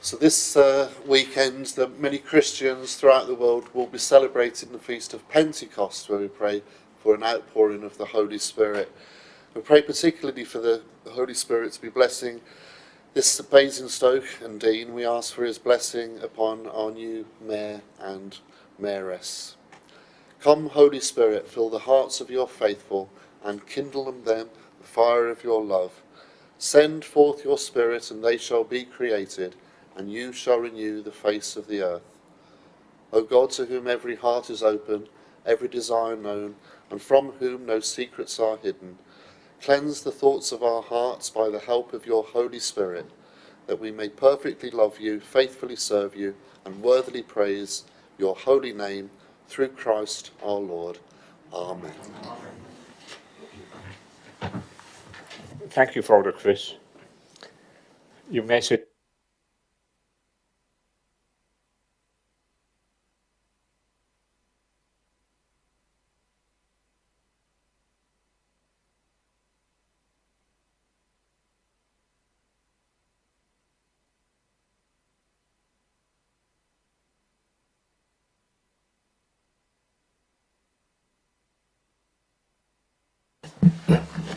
So this weekend, many Christians throughout the world will be celebrating the Feast of Pentecost, where we pray for an outpouring of the Holy Spirit. We pray particularly for the Holy Spirit to be blessing this Basingstoke and Dean. We ask for his blessing upon our new Mayor and Mayoress. Come, Holy Spirit, fill the hearts of your faithful and kindle in them the fire of your love. Send forth your Spirit, and they shall be created, and you shall renew the face of the earth. O God, to whom every heart is open, every desire known, and from whom no secrets are hidden, cleanse the thoughts of our hearts by the help of your Holy Spirit, that we may perfectly love you, faithfully serve you, and worthily praise your holy name, through Christ our Lord. Amen. Thank you, Father Chris. You message.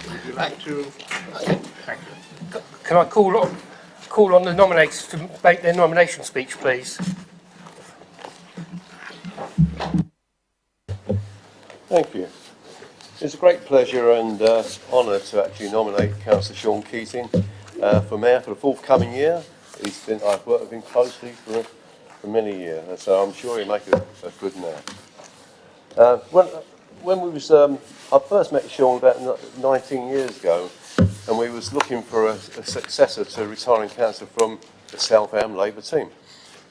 Would you like to? Thank you. Can I call on the nominations to make their nomination speech, please? Thank you. It's a great pleasure and honour to actually nominate Councillor Sean Keating for Mayor for the forthcoming year. I've worked with him closely for many years, so I'm sure he'll make a good mayor. When we was, I first met Sean about 19 years ago, and we was looking for a successor to a retiring councillor from the Southam Labour team,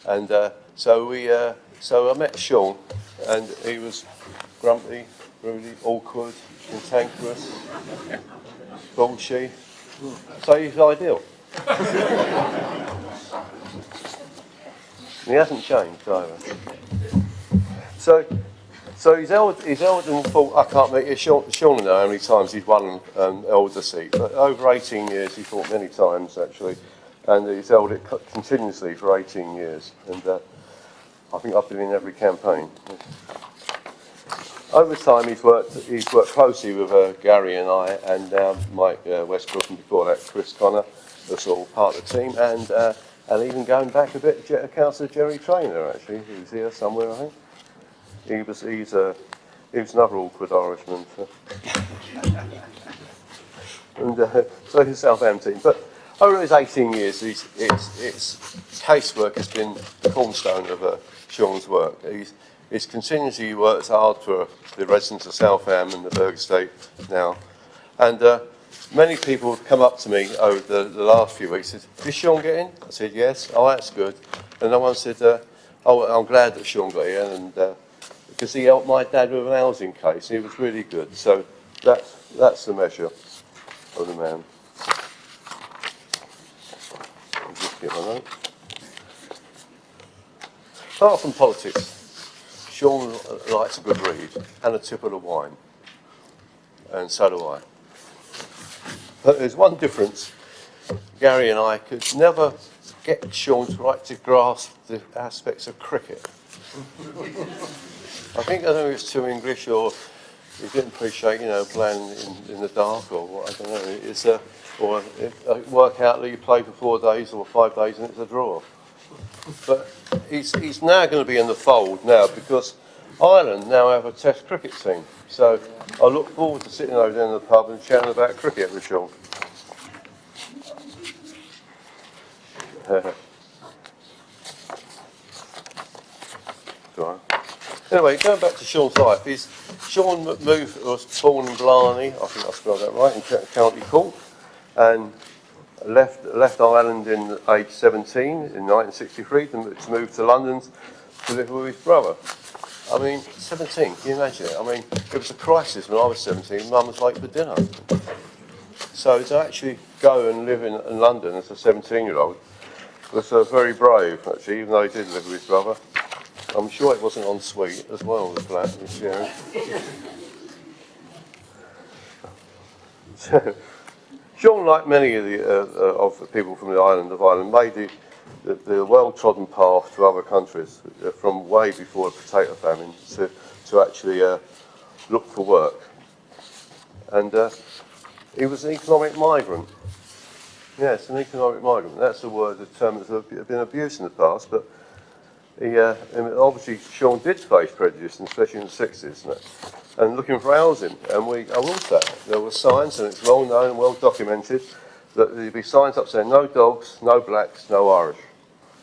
and so I met Sean, and he was grumpy, really awkward, cantankerous, bullshy. So he's ideal. He hasn't changed either. So he's Eldon thought, I can't make it. Sean will know how many times he's won Elder seat, but over 18 years he fought many times actually, and he's held it continuously for 18 years, and I think I've been in every campaign. Over time he's worked closely with Gary and I, and Mike Westbrook, and before that Chris Connor was all part of the team, and even going back a bit, Councillor Jerry Traynor actually, who's here somewhere I think. He was another awkward Irishman. And so he's Southampton. But over his 18 years, his casework has been the cornerstone of Sean's work. He's continuously works hard for the residents of Southam and the Berg Estate now. And many people have come up to me over the last few weeks and said, did Sean get in? I said, yes. Oh, that's good. And no one said, oh, I'm glad that Sean got in. And because he helped my dad with an housing case. He was really good. So that's the measure of the man. I'll just get my note. Apart from politics, Sean likes a good read and a tipple of wine. And so do I. But there's one difference. Gary and I could never get Sean to grasp the aspects of cricket. I don't know if it's too English or he didn't appreciate, playing in the dark or what, I don't know. It's a workout that you play for 4 days or 5 days and it's a draw. But he's now going to be in the fold now because Ireland now have a test cricket team. So I look forward to sitting over there in the pub and chatting about cricket with Sean. Sorry. Anyway, going back to Sean's life, Sean was born in Blarney, I think I spelled that right, in County Cork, and left Ireland in age 17 in 1963 to move to London to live with his brother. I mean, 17, can you imagine it? I mean, it was a crisis when I was 17, Mum was late for dinner. So to actually go and live in London as a 17-year-old was very brave, actually, even though he did live with his brother. I'm sure it wasn't en suite as well, the flat he was sharing. Sean, like many of the people from the island of Ireland, made the well-trodden path to other countries, from way before the potato famine to actually look for work. And he was an economic migrant. Yes, an economic migrant. That's a word, a term that's been abused in the past, but and obviously Sean did face prejudice, especially in the 60s, and looking for housing. And I will say, there were signs, and it's well known and well documented, that there'd be signs up saying no dogs, no blacks, no Irish.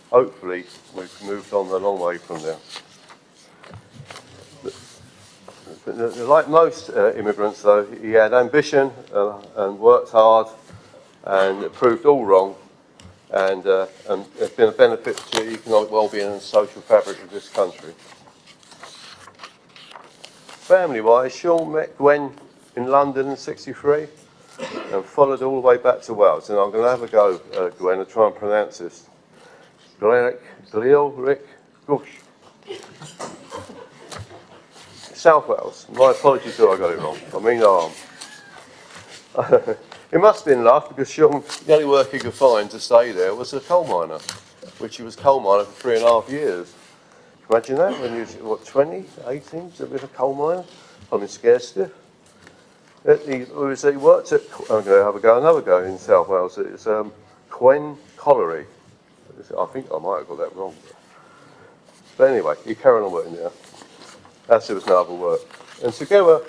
Hopefully, we've moved on a long way from there. Like most immigrants, though, he had ambition and worked hard, and it proved all wrong, and has been a benefit to the economic well-being and social fabric of this country. Family-wise, Sean met Gwen in London in '63 and followed all the way back to Wales. And I'm going to have a go, Gwen, and try and pronounce this. Glilric Gush. South Wales. My apologies if I got it wrong. I mean no harm. It must have been luck, because Sean, the only work he could find to stay there was a coal miner, which he was coal miner for 3.5 years. Imagine that, when he was, what, 20, 18, to be a coal miner? I'm in Scarcity. He worked at, I'm going to have another go in South Wales. It's Quen Colliery. I think I might have got that wrong. But anyway, he carried on working there. As there was no other work. And together,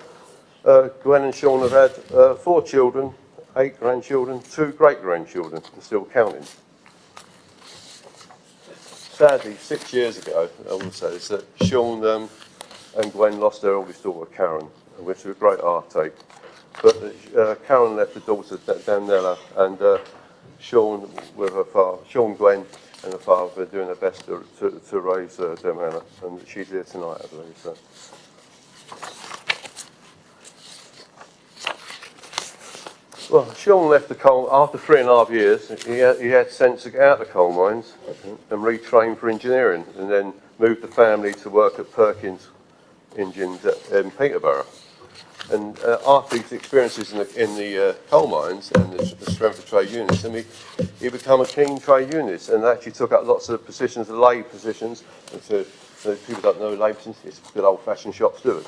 Gwen and Sean have had 4 children, 8 grandchildren, 2 great-grandchildren, and still counting. Sadly, 6 years ago, I will say this, that Sean and Gwen lost their oldest daughter, Karen, which was a great heartache. But Karen left the daughter, Daniela, and Sean, with her father, Sean, Gwen, and her father were doing their best to raise Daniela, and she's here tonight, I believe. So. Well, Sean left the coal after 3.5 years. He had sense to get out of the coal mines and retrain for engineering, and then moved the family to work at Perkins Engines in Peterborough. And after his experiences in the coal mines and the strength of trade unions, he became a keen trade unionist, and actually took up lots of positions, lathe positions. And so people don't know lathe positions, it's good old-fashioned shop steward.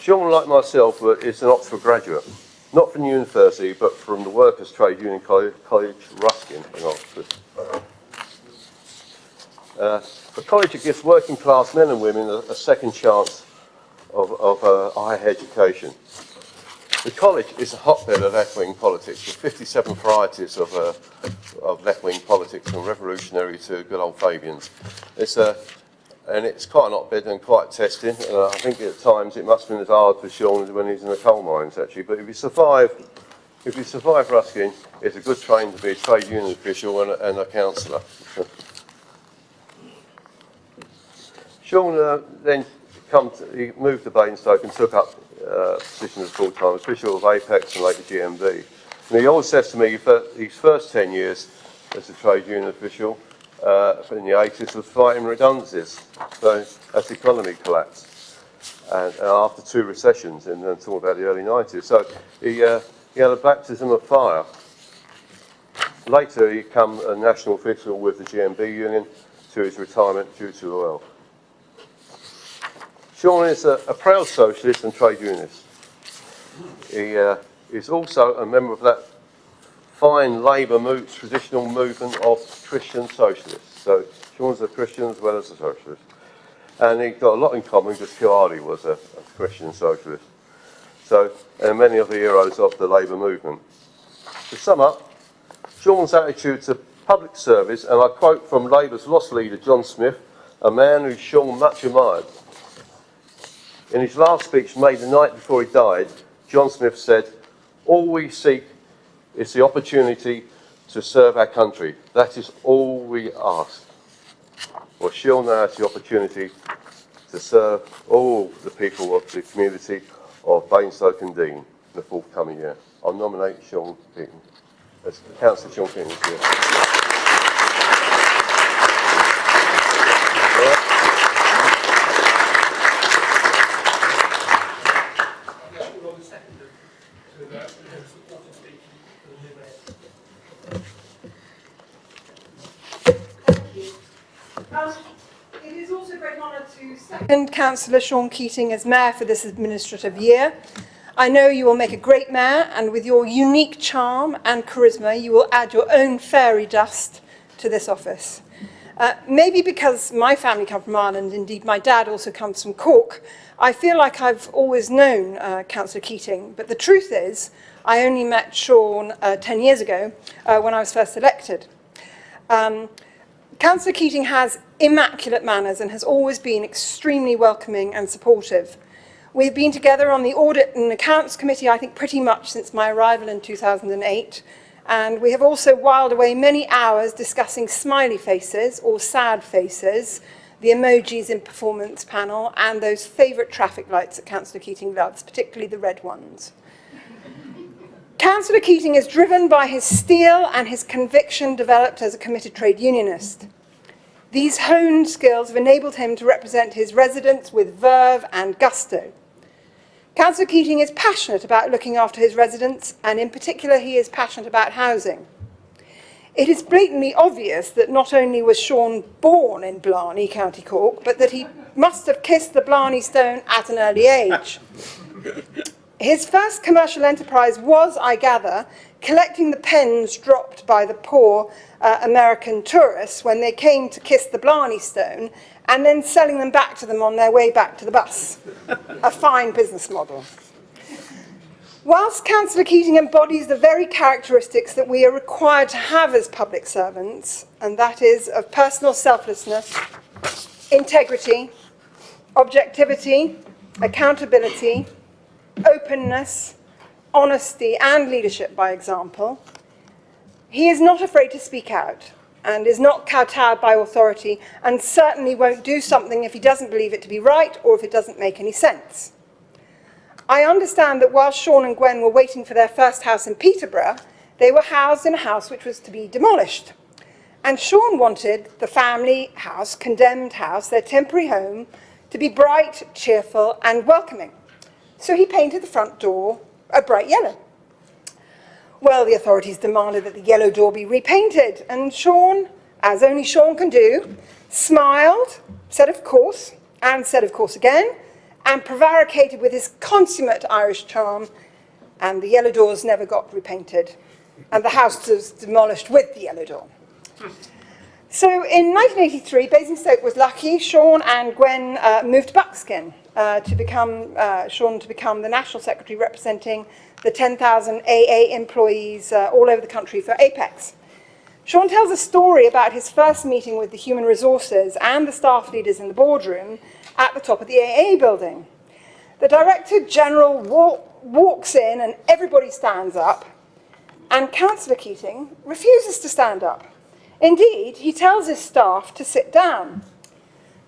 Sean, like myself, is an Oxford graduate, not from university, but from the Workers' Trade Union College Ruskin in Oxford. A college that gives working class men and women a second chance of higher education. The college is a hotbed of left-wing politics, with 57 varieties of left-wing politics, from revolutionary to good old Fabians. And it's quite an hotbed and quite testing, and I think at times it must have been as hard for Sean when he's in the coal mines, actually. But if you survive Ruskin, it's a good training to be a trade union official and a councillor. Sean then he moved to Basingstoke and took up a position as full-time official of Apex and later GMB. And he always says to me his first 10 years as a trade union official in the 80s was fighting redundancies, so as the economy collapsed, and after 2 recessions, and then talking about the early 90s. So he had a baptism of fire. Later he became a national official with the GMB union to his retirement due to ill health. Sean is a proud socialist and trade unionist. He is also a member of that fine Labour traditional movement of Christian socialists. So Sean's a Christian as well as a socialist. And he's got a lot in common, because Kearney was a Christian socialist. So, and many of the heroes of the Labour movement. To sum up, Sean's attitude to public service, and I quote from Labour's lost leader John Smith, a man who Sean much admired. In his last speech made the night before he died, John Smith said, "All we seek is the opportunity to serve our country. That is all we ask." Well, Sean now has the opportunity to serve all the people of the community of Basingstoke and Dean in the forthcoming year. I'll nominate Sean Keating, as Councillor Sean Keating is here. second Councillor Sean Keating as Mayor for this administrative year. I know you will make a great Mayor, and with your unique charm and charisma, you will add your own fairy dust to this office. Maybe because my family come from Ireland, indeed my dad also comes from Cork, I feel like I've always known Councillor Keating, but the truth is I only met Sean 10 years ago when I was first elected. Councillor Keating has immaculate manners and has always been extremely welcoming and supportive. We've been together on the Audit and Accounts Committee, I think, pretty much since my arrival in 2008, and we have also whiled away many hours discussing smiley faces or sad faces, the emojis in performance panel, and those favourite traffic lights that Councillor Keating loves, particularly the red ones. Councillor Keating is driven by his steel and his conviction developed as a committed trade unionist. These honed skills have enabled him to represent his residents with verve and gusto. Councillor Keating is passionate about looking after his residents, and in particular he is passionate about housing. It is blatantly obvious that not only was Sean born in Blarney, County Cork, but that he must have kissed the Blarney Stone at an early age. His first commercial enterprise was, I gather, collecting the pens dropped by the poor American tourists when they came to kiss the Blarney Stone, and then selling them back to them on their way back to the bus. A fine business model. Whilst Councillor Keating embodies the very characteristics that we are required to have as public servants, and that is of personal selflessness, integrity, objectivity, accountability, openness, honesty, and leadership by example, he is not afraid to speak out and is not kowtowed by authority, and certainly won't do something if he doesn't believe it to be right or if it doesn't make any sense. I understand that while Sean and Gwen were waiting for their first house in Peterborough, they were housed in a house which was to be demolished. And Sean wanted the family house, condemned house, their temporary home, to be bright, cheerful, and welcoming. So he painted the front door a bright yellow. Well, the authorities demanded that the yellow door be repainted, and Sean, as only Sean can do, smiled, said of course, and said of course again, and prevaricated with his consummate Irish charm, and the yellow doors never got repainted, and the house was demolished with the yellow door. So in 1983, Basingstoke was lucky. Sean and Gwen moved to Buckskin to become the National Secretary representing the 10,000 AA employees all over the country for Apex. Sean tells a story about his first meeting with the human resources and the staff leaders in the boardroom at the top of the AA building. The Director General walks in and everybody stands up, and Councillor Keating refuses to stand up. Indeed, he tells his staff to sit down.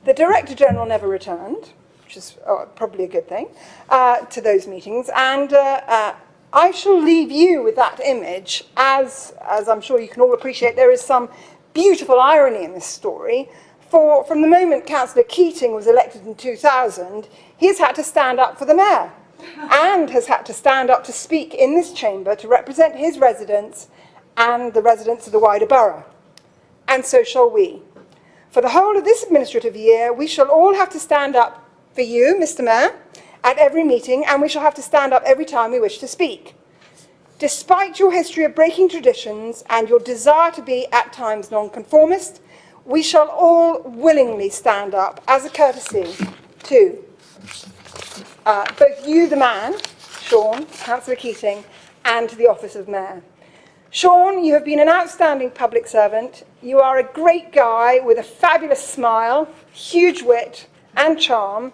The Director General never returned, which is probably a good thing, to those meetings, and I shall leave you with that image. As I'm sure you can all appreciate, there is some beautiful irony in this story. For from the moment Councillor Keating was elected in 2000, he has had to stand up for the Mayor and has had to stand up to speak in this chamber to represent his residents and the residents of the wider borough. And so shall we. For the whole of this administrative year, we shall all have to stand up for you, Mr. Mayor, at every meeting, and we shall have to stand up every time we wish to speak. Despite your history of breaking traditions and your desire to be at times nonconformist, we shall all willingly stand up as a courtesy to both you, the man, Sean, Councillor Keating, and to the office of Mayor. Sean, you have been an outstanding public servant. You are a great guy with a fabulous smile, huge wit and charm,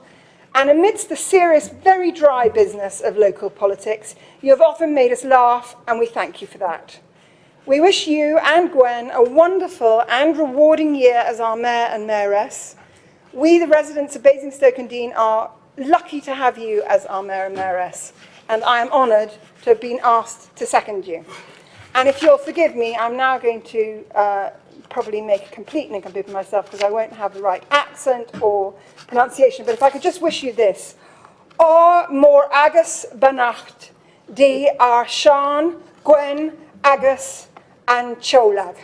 and amidst the serious, very dry business of local politics, you have often made us laugh, and we thank you for that. We wish you and Gwen a wonderful and rewarding year as our Mayor and Mayoress. We, the residents of Basingstoke and Deane, are lucky to have you as our Mayor and Mayoress, and I am honoured to have been asked to second you. And if you'll forgive me, I'm now going to probably make a complete nincompoop of myself because I won't have the right accent or pronunciation. But if I could just wish you this. Or mor agus banacht di ar Sean, Gwen, agus and Cholag.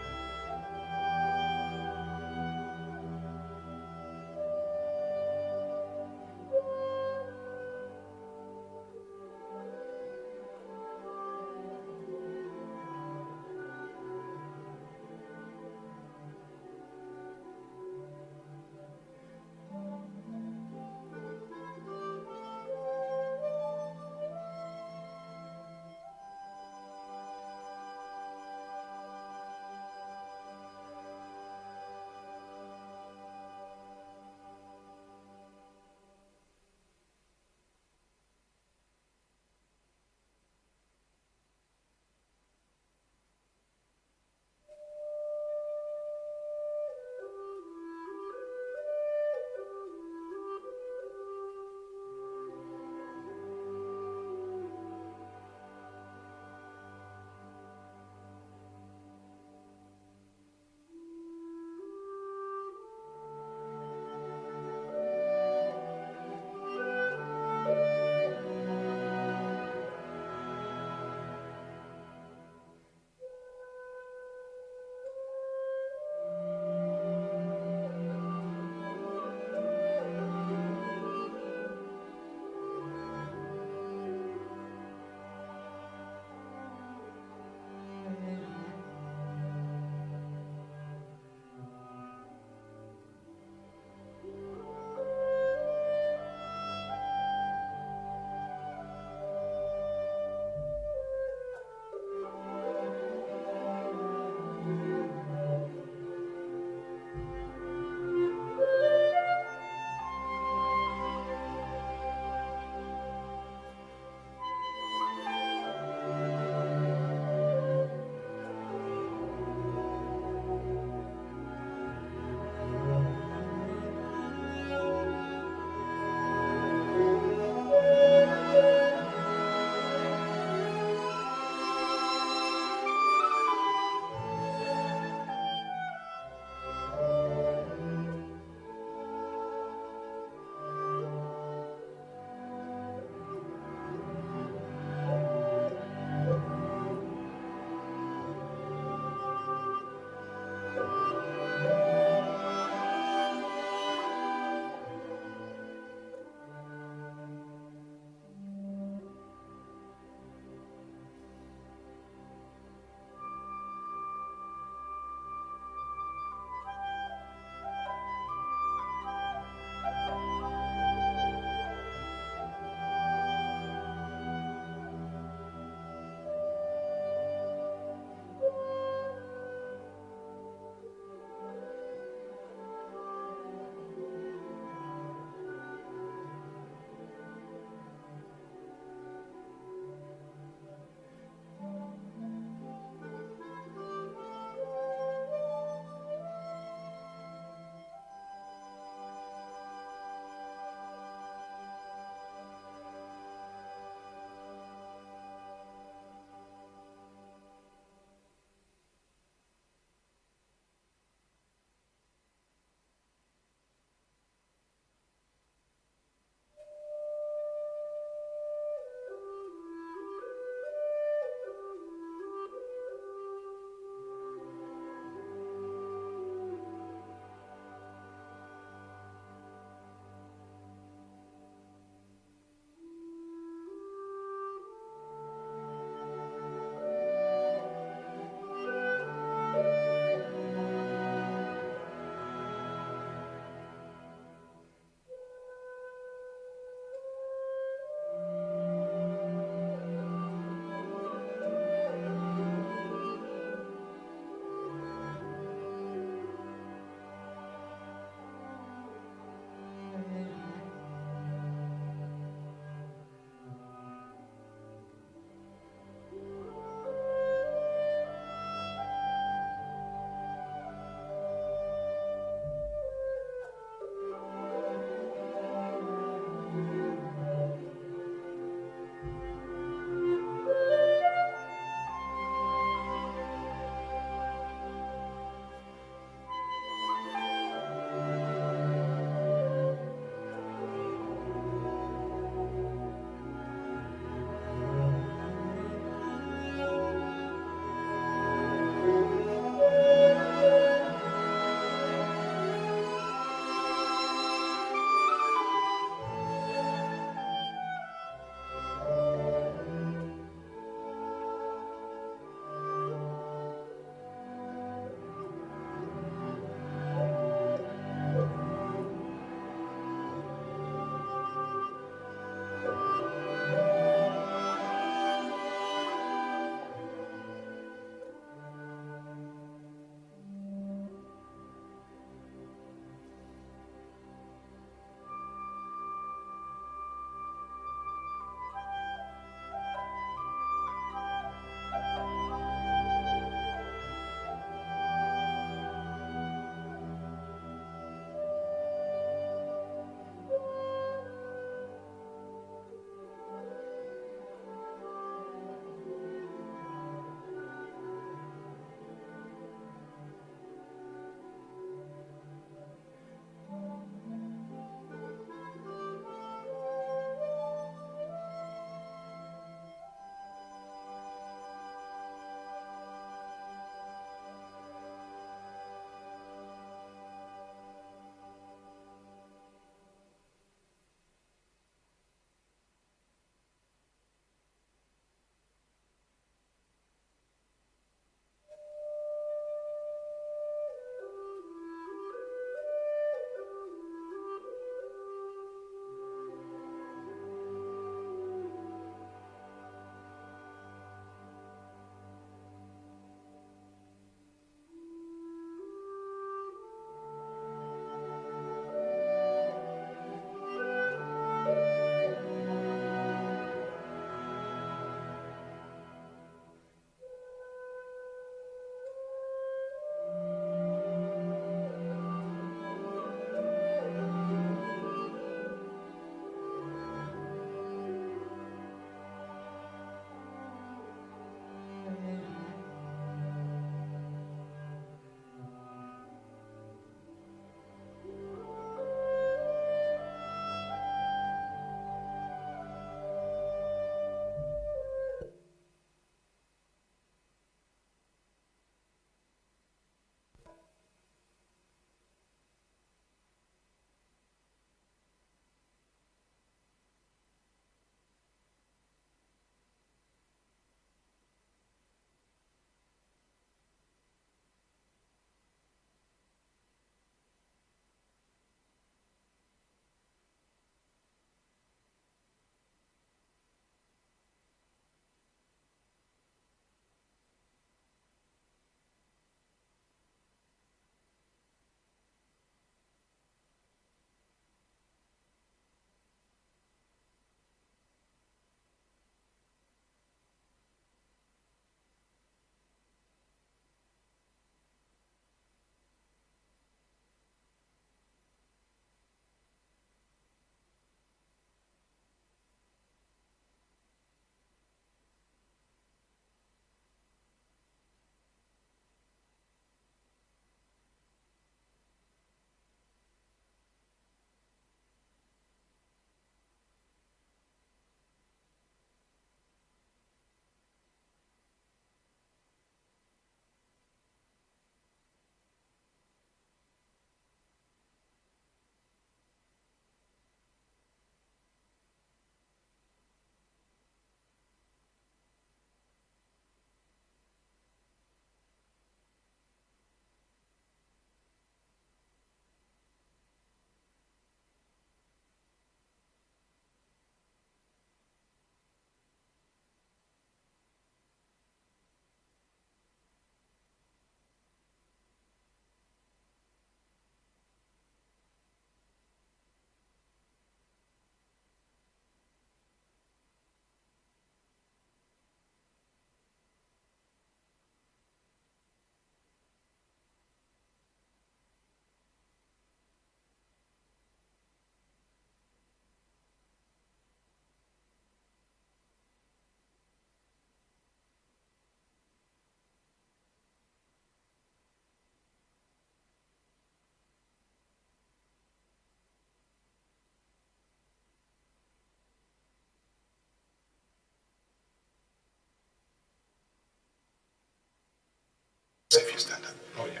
So if you stand up. Oh, yeah,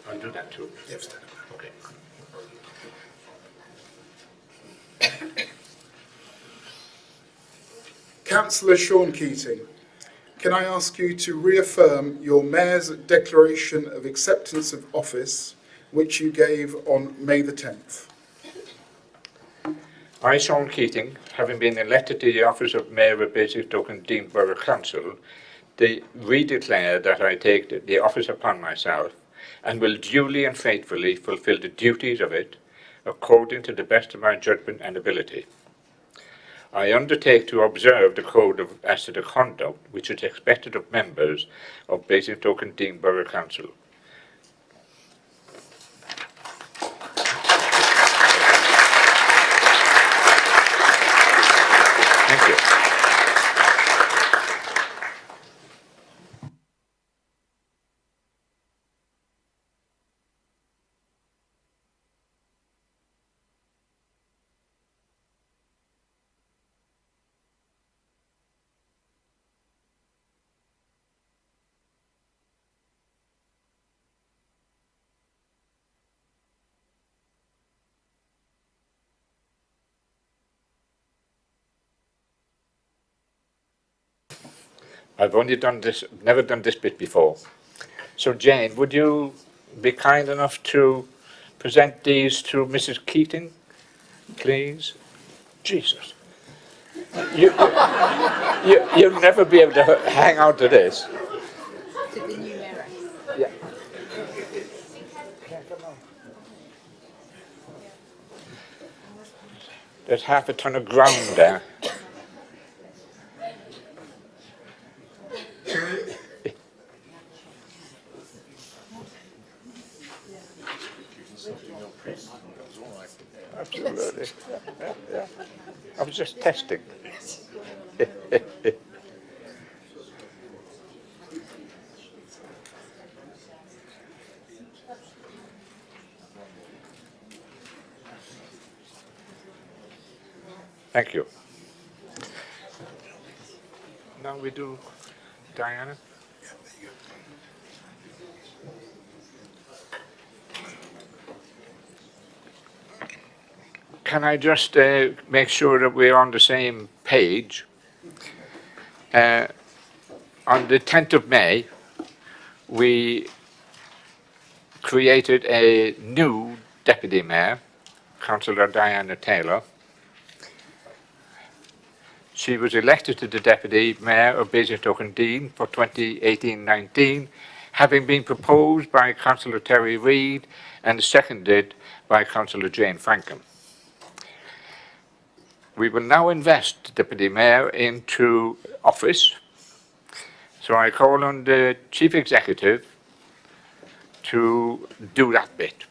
I'll do that too. Yeah, stand up. Okay. Councillor Sean Keating, can I ask you to reaffirm your Mayor's Declaration of Acceptance of Office, which you gave on May the 10th? I, Sean Keating, having been elected to the office of Mayor of Basingstoke and Dean Borough Council, redeclare that I take the office upon myself and will duly and faithfully fulfil the duties of it according to the best of my judgment and ability. I undertake to observe the code as to the conduct which is expected of members of Basingstoke and Dean Borough Council. Thank you. I've only done this, never done this bit before. So Jane, would you be kind enough to present these to Mrs. Keating, please? Jesus. You'll never be able to hang on to this. To the new mayor. Yeah. There's half a ton of ground there. Absolutely. Yeah. I was just testing. Thank you. Now we do Diana. Can I just make sure that we're on the same page? On the 10th of May, we created a new deputy mayor, Councillor Diana Taylor. She was elected to the deputy mayor of Basingstoke and Dean for 2018-19, having been proposed by Councillor Terry Reid and seconded by Councillor Jane Frankham. We will now invest the deputy mayor into office. So I call on the chief executive to do that bit.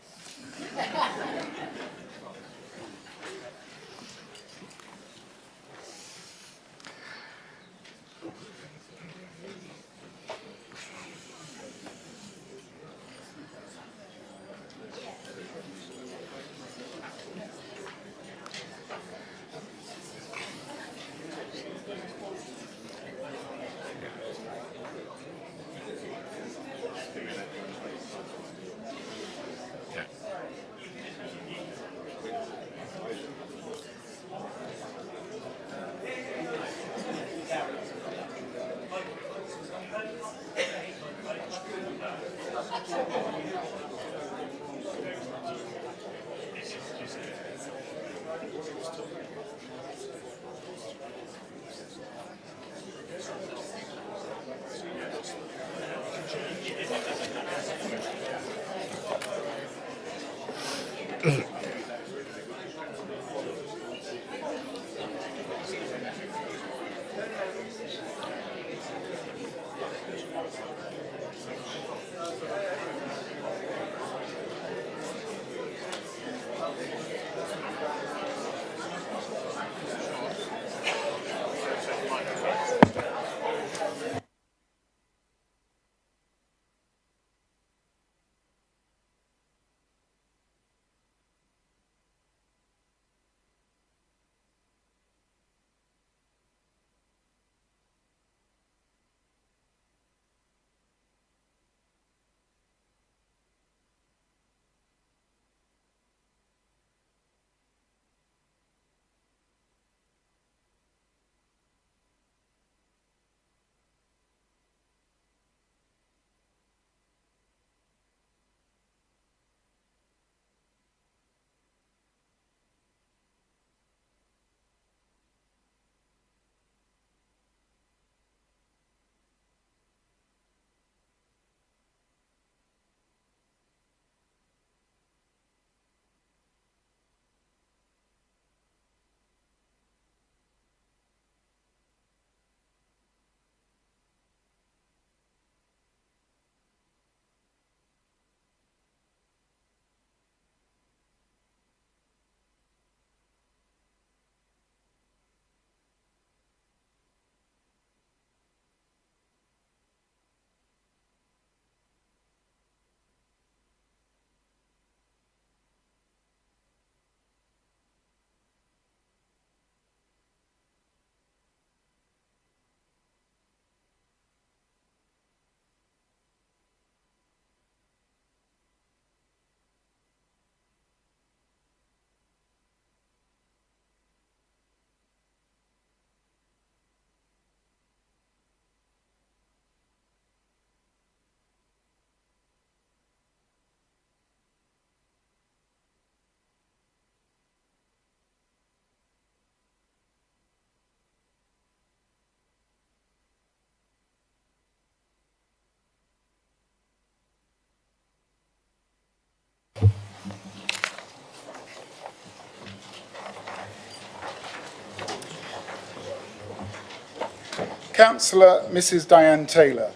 Councillor Mrs Diane Taylor,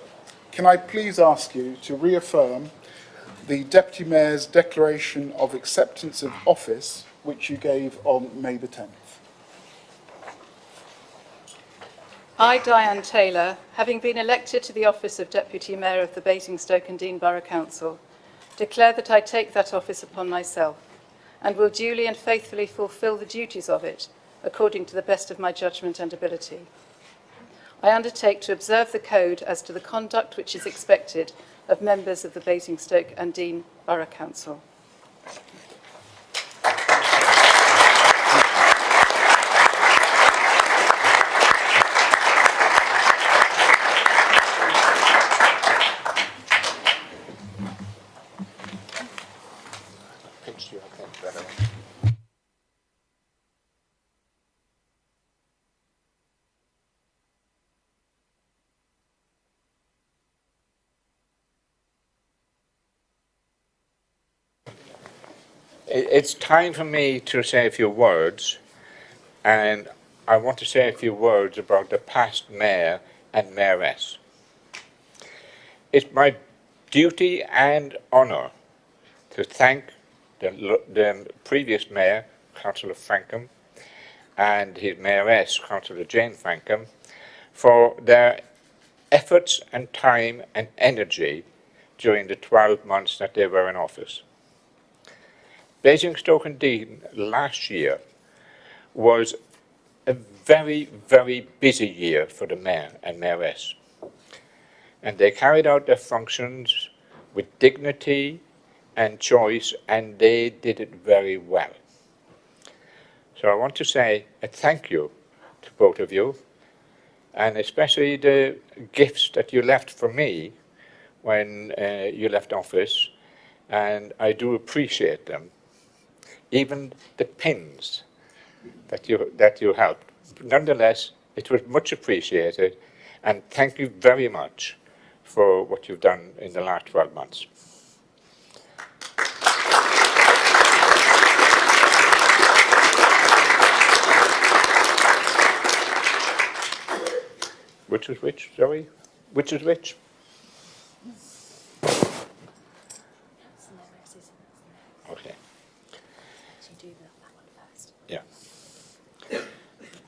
can I please ask you to reaffirm the Deputy Mayor's declaration of acceptance of office which you gave on May the 10th? I, Diane Taylor, having been elected to the office of Deputy Mayor of the Basingstoke and Deane Borough Council, declare that I take that office upon myself and will duly and faithfully fulfil the duties of it according to the best of my judgment and ability. I undertake to observe the code as to the conduct which is expected of members of the Basingstoke and Deane Borough Council. It's time for me to say a few words, and I want to say a few words about the past mayor and mayoress. It's my duty and honour to thank the previous mayor, Councillor Frankham, and his mayoress, Councillor Jane Frankham, for their efforts and time and energy during the 12 months that they were in office. Basingstoke and Deane last year was a very, very busy year for the mayor and mayoress. And they carried out their functions with dignity and choice, and they did it very well. So I want to say a thank you to both of you, and especially the gifts that you left for me when you left office, and I do appreciate them. Even the pins that you helped. Nonetheless, it was much appreciated, and thank you very much for what you've done in the last 12 months. Which is which, sorry? Which is which? Okay. Yeah.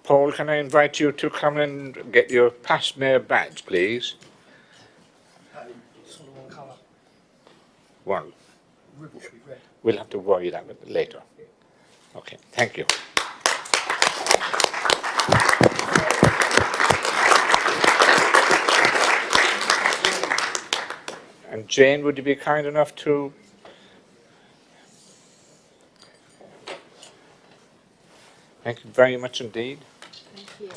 Paul, can I invite you to come and get your past mayor badge, please? Sort of one colour. One. Ribbon should be red. We'll have to worry that later. Okay, thank you. And Jane, would you be kind enough to... Thank you very much indeed. Thank you.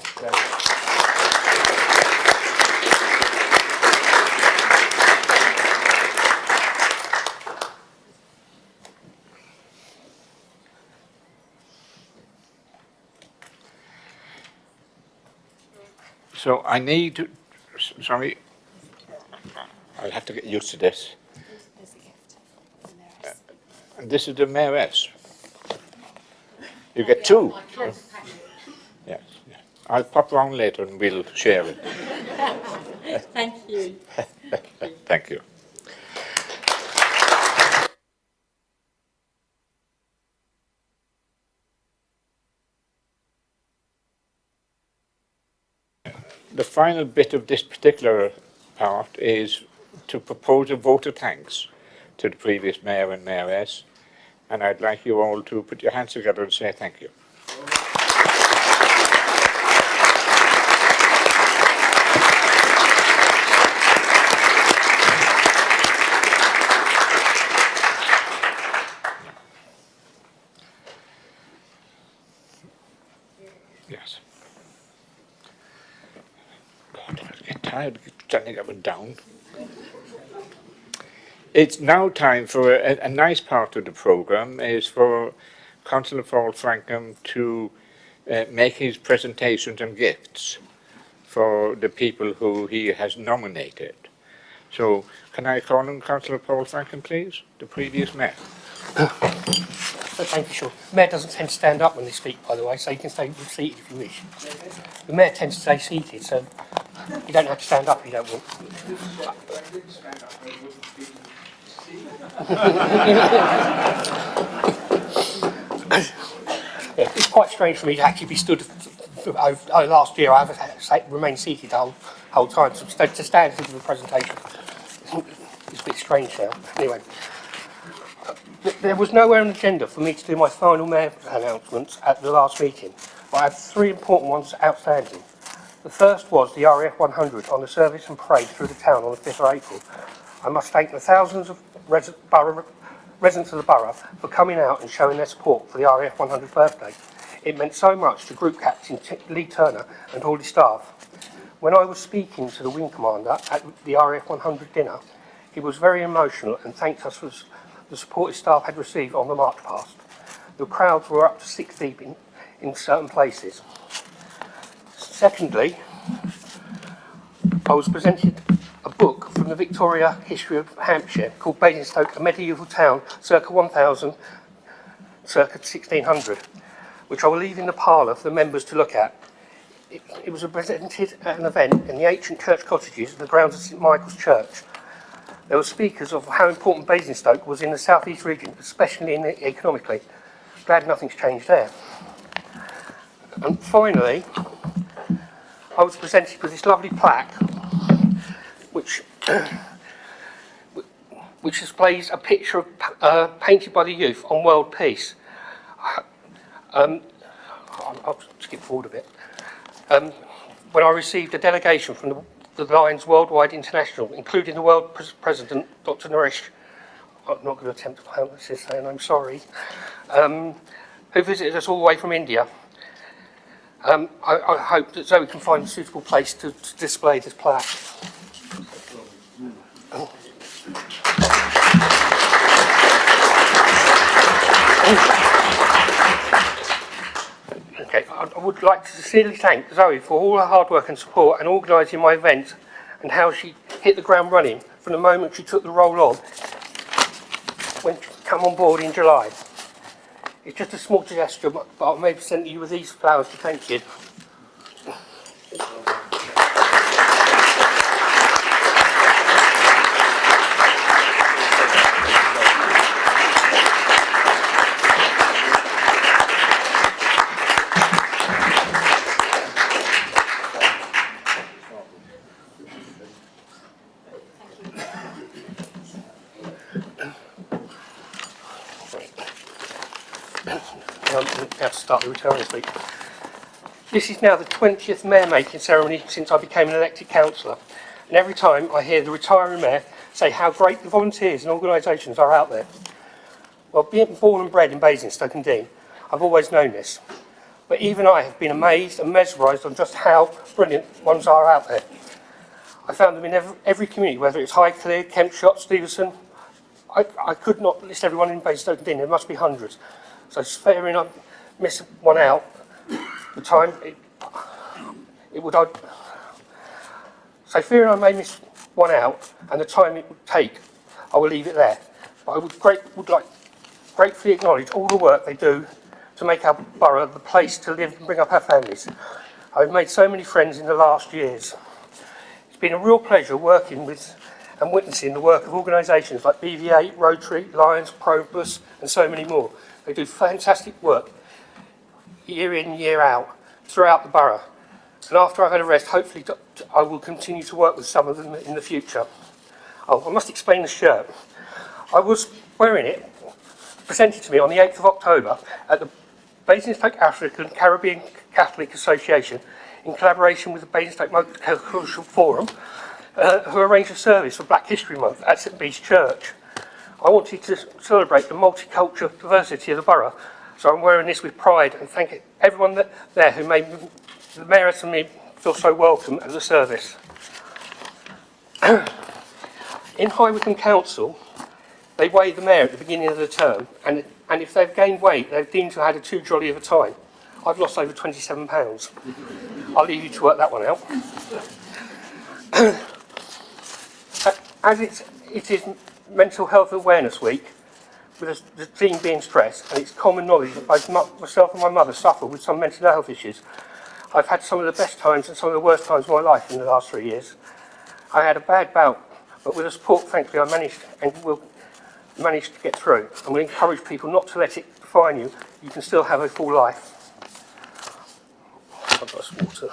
So I need to... Sorry. I'll have to get used to this. There's a gift for the mayoress. And this is the mayoress. You get two. Yes. Yeah. I'll pop round later and we'll share it. Thank you. Thank you. The final bit of this particular part is to propose a vote of thanks to the previous mayor and mayoress, and I'd like you all to put your hands together and say thank you. Yes. God, I get tired standing up and down. It's now time for a nice part of the programme is for Councillor Paul Frankham to make his presentations and gifts for the people who he has nominated. So can I call on Councillor Paul Frankham, please, the previous mayor? Thank you, Sean. The Mayor doesn't tend to stand up when they speak, by the way, so you can stay seated if you wish. The Mayor tends to stay seated, so you don't have to stand up if you don't want. Yeah, it's quite strange for me to actually be stood. Last year, I have remained seated the whole time, so to stand through the presentation, it's a bit strange now. Anyway. There was nowhere on the agenda for me to do my final mayor announcements at the last meeting, but I have 3 important ones outstanding. The first was the RAF 100 on the service and parade through the town on the 5th of April. I must thank the thousands of residents of the borough for coming out and showing their support for the RAF 100 birthday. It meant so much to Group Captain Lee Turner and all his staff. When I was speaking to the wing commander at the RAF 100 dinner, he was very emotional and thanked us for the support his staff had received on the march past. The crowds were up to 6 deep in certain places. Secondly, I was presented a book from the Victoria history of Hampshire called Basingstoke, a medieval town, circa 1000, circa 1600, which I will leave in the parlour for the members to look at. It was presented at an event in the ancient church cottages at the grounds of St Michael's Church. There were speakers of how important Basingstoke was in the South East region, especially economically. Glad nothing's changed there. And finally, I was presented with this lovely plaque, which displays a picture of, painted by the youth on world peace. I'll skip forward a bit. When I received a delegation from the Lions Worldwide International, including the world president, Dr. Naresh, I'm not going to attempt to pronounce his name, I'm sorry, who visited us all the way from India. I hope that Zoe can find a suitable place to display this plaque. Okay, I would like to sincerely thank Zoe for all her hard work and support and organising my event and how she hit the ground running from the moment she took the role on when she came on board in July. It's just a small gesture, but I may present you with these flowers to thank you. Now to start the returning speech. This is now the 20th mayor making ceremony since I became an elected councillor, and every time I hear the retiring mayor say how great the volunteers and organisations are out there. Well, being born and bred in Basingstoke-on-Dean, I've always known this, but even I have been amazed and mesmerised on just how brilliant ones are out there. I found them in every community, whether it's Highclere, Kempshott, Stevenson. I could not list everyone in Basingstoke-on-Dean, there must be hundreds. So fearing I miss one out, the time it would. So fearing I may miss one out and the time it would take, I will leave it there. But I would like gratefully acknowledge all the work they do to make our borough the place to live and bring up our families. I've made so many friends in the last years. It's been a real pleasure working with and witnessing the work of organisations like BVA, Rotary, Lions, Probus and so many more. They do fantastic work year in, year out, throughout the borough. And after I've had a rest, hopefully I will continue to work with some of them in the future. Oh, I must explain the shirt. I was wearing it, presented to me on the 8th of October at the Basingstoke African Caribbean Catholic Association in collaboration with the Basingstoke Multicultural Forum, who arranged a service for Black History Month at St Bede's Church. I wanted to celebrate the multicultural diversity of the borough, so I'm wearing this with pride and thank everyone there who made the mayor and me feel so welcome at the service. In High Wycombe Council, they weigh the mayor at the beginning of the term, and if they've gained weight, they've deemed to have had a too jolly of a time. I've lost over £27. I'll leave you to work that one out. As it is Mental Health Awareness Week, with the theme being stress, and it's common knowledge that both myself and my mother suffer with some mental health issues. I've had some of the best times and some of the worst times of my life in the last 3 years. I had a bad bout, but with the support, thankfully, I managed and will manage to get through. And will encourage people not to let it define you. You can still have a full life. I've got some water.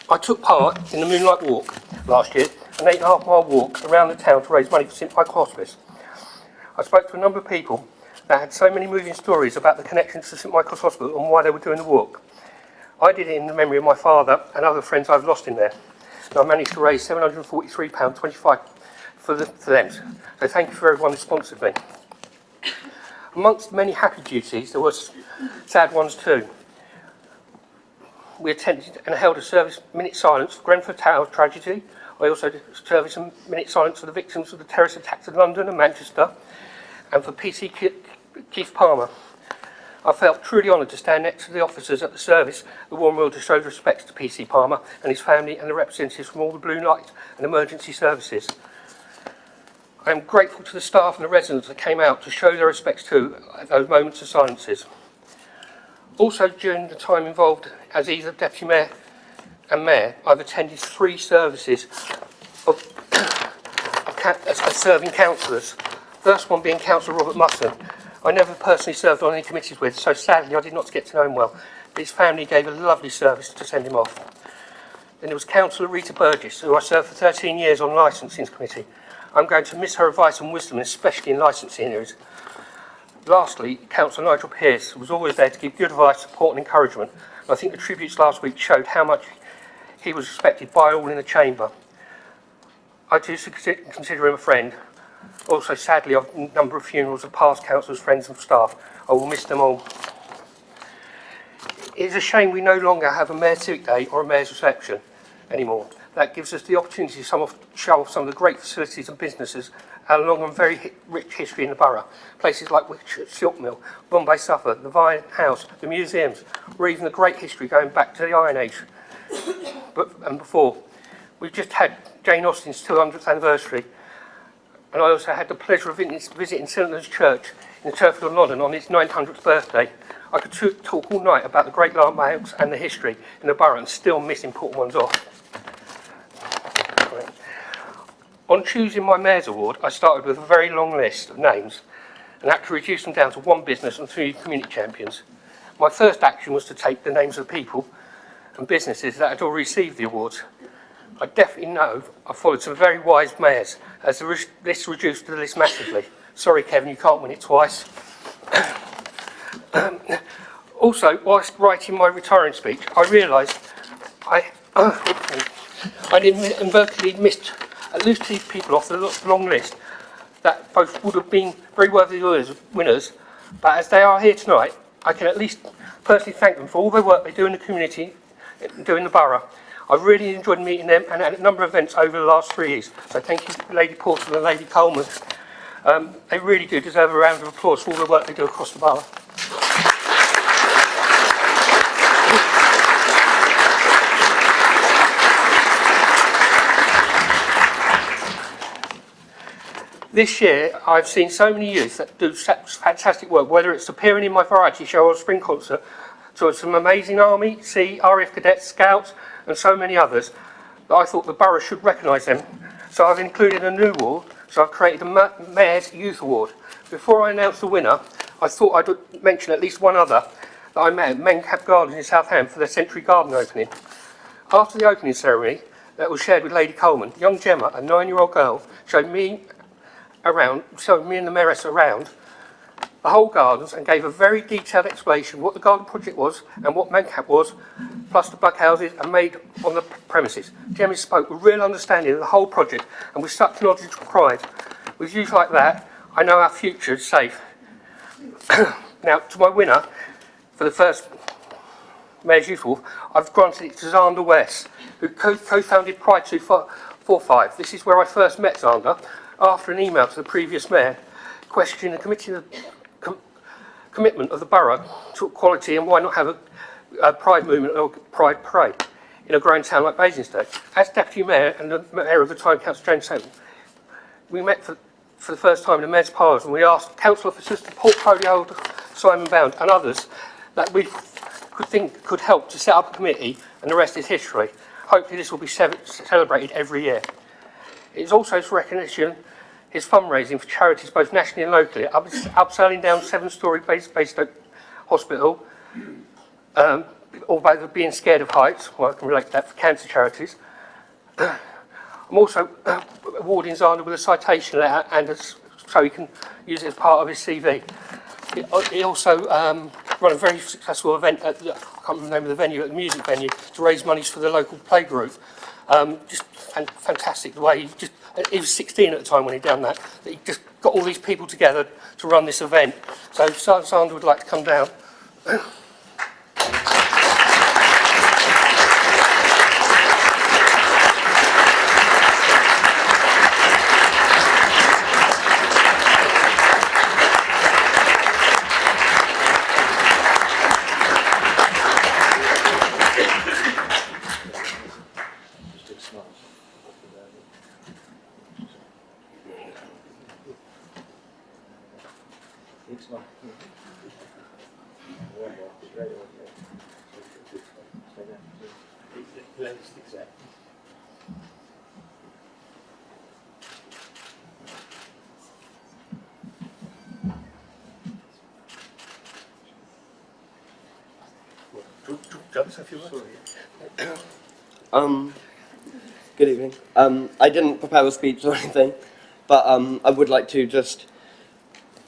I took part in the Moonlight Walk last year, an 8.5-mile walk around the town to raise money for St Michael Hospice. I spoke to a number of people that had so many moving stories about the connections to St Michael's Hospital and why they were doing the walk. I did it in the memory of my father and other friends I've lost in there. And I managed to raise £743.25 for them. So thank you for everyone who sponsored me. Amongst many happy duties, there were sad ones too. We attended and held a service-minute silence for Grenfell Tower tragedy. I also did a service-minute silence for the victims of the terrorist attacks in London and Manchester, and for PC Keith Palmer. I felt truly honoured to stand next to the officers at the service, the War Memorial, to show respects to PC Palmer and his family and the representatives from all the Blue Light and emergency services. I am grateful to the staff and the residents that came out to show their respects to at those moments of silences. Also, during the time involved as either Deputy Mayor and Mayor, I've attended 3 services of serving councillors. First one being Councillor Robert Musson. I never personally served on any committees with, so sadly I did not get to know him well. But his family gave a lovely service to send him off. Then there was Councillor Rita Burgess, who I served for 13 years on Licensing Committee. I'm going to miss her advice and wisdom, especially in licensing areas. Lastly, Councillor Nigel Pearce was always there to give good advice, support and encouragement. And I think the tributes last week showed how much he was respected by all in the chamber. I do consider him a friend. Also, sadly, I've a number of funerals of past councillors, friends and staff. I will miss them all. It is a shame we no longer have a Mayor's Civic Day or a Mayor's Reception anymore. That gives us the opportunity to show off some of the great facilities and businesses our long and very rich history in the borough. Places like Whitchurch Silk Mill, Bombay Suffolk, the Vine House, the museums, or even the great history going back to the Iron Age and before. We've just had Jane Austen's 200th anniversary, and I also had the pleasure of visiting St Leonard's Church in Turfield and Loddon on its 900th birthday. I could talk all night about the great landmarks and the history in the borough and still miss important ones off. On choosing my Mayor's Award, I started with a very long list of names and had to reduce them down to 1 business and 3 community champions. My first action was to take the names of the people and businesses that had already received the awards. I definitely know I followed some very wise mayors, as the list reduced the list massively. Sorry, Kevin, you can't win it twice. Also, whilst writing my retiring speech, I realised I'd inadvertently missed at least 2 people off the long list that both would have been very worthy winners, but as they are here tonight, I can at least personally thank them for all their work they do in the community, do in the borough. I've really enjoyed meeting them and at a number of events over the last 3 years. So thank you, Lady Porter and Lady Coleman. They really do deserve a round of applause for all the work they do across the borough. This year, I've seen so many youth that do fantastic work, whether it's appearing in my variety show or spring concert, to some amazing Army, Sea, RAF cadets, Scouts, and so many others, that I thought the borough should recognise them. So I've included a new award, so I've created a Mayor's Youth Award. Before I announce the winner, I thought I'd mention at least one other that I met at Mencap Gardens in Southampton for their Century Garden opening. After the opening ceremony that was shared with Lady Coleman, young Gemma, a 9-year-old girl, showed me and the Mayoress around the whole gardens and gave a very detailed explanation of what the garden project was and what Mencap was, plus the bug houses and made on the premises. Gemma spoke with real understanding of the whole project and with such knowledge and pride. With youth like that, I know our future is safe. Now, to my winner for the first Mayor's Youth Award, I've granted it to Xander West, who co-founded Pride 245. This is where I first met Xander, after an email to the previous mayor questioning the commitment of the borough to equality and why not have a pride movement or pride parade in a growing town like Basingstoke. As deputy mayor and the mayor of the time, Councillor James Saville, we met for the first time in the Mayor's Parlours, and we asked council officers, the portfolio holder, Simon Bound, and others that we could help to set up a committee, and the rest is history. Hopefully this will be celebrated every year. It is also his recognition, his fundraising for charities both nationally and locally, upselling down 7-storey Basingstoke Hospital, or by being scared of heights, well I can relate to that, for cancer charities. I'm also awarding Zander with a citation letter, and so he can use it as part of his CV. He also run a very successful event at I can't remember the name of the venue, at the music venue, to raise monies for the local playgroup. Just fantastic the way he was 16 at the time when he done that he just got all these people together to run this event. So Zander would like to come down. Good evening. I didn't prepare a speech or anything, but I would like to just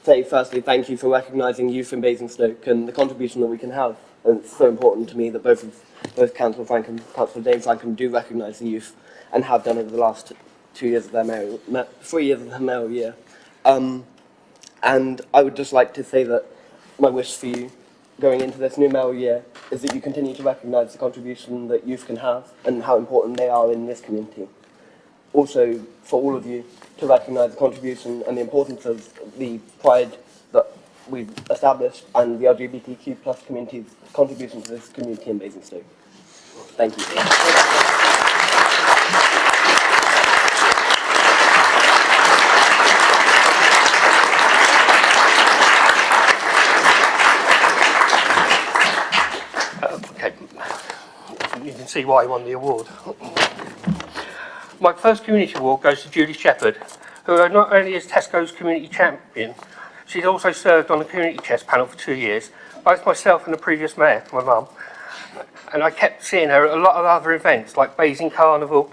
say firstly thank you for recognising youth in Basingstoke and the contribution that we can have. And it's so important to me that both Councillor Frank and Councillor Dave Frankham do recognise the youth and have done over the last 3 years of their mayoral year. And I would just like to say that my wish for you going into this new mayoral year is that you continue to recognise the contribution that youth can have and how important they are in this community. Also, for all of you to recognise the contribution and the importance of the pride that we've established and the LGBTQ plus community's contribution to this community in Basingstoke. Thank you. You can see why I won the award. My first community award goes to Julie Shepherd, who not only is Tesco's community champion, she's also served on the community chess panel for 2 years, both myself and the previous mayor, my mum. And I kept seeing her at a lot of other events, like Basing Carnival.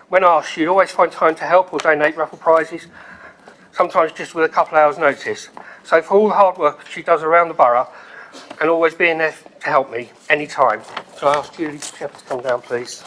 When asked, she'd always find time to help or donate raffle prizes, sometimes just with a couple of hours' notice. So for all the hard work she does around the borough, and always being there to help me any time. So I ask Julie Shepherd to come down, please.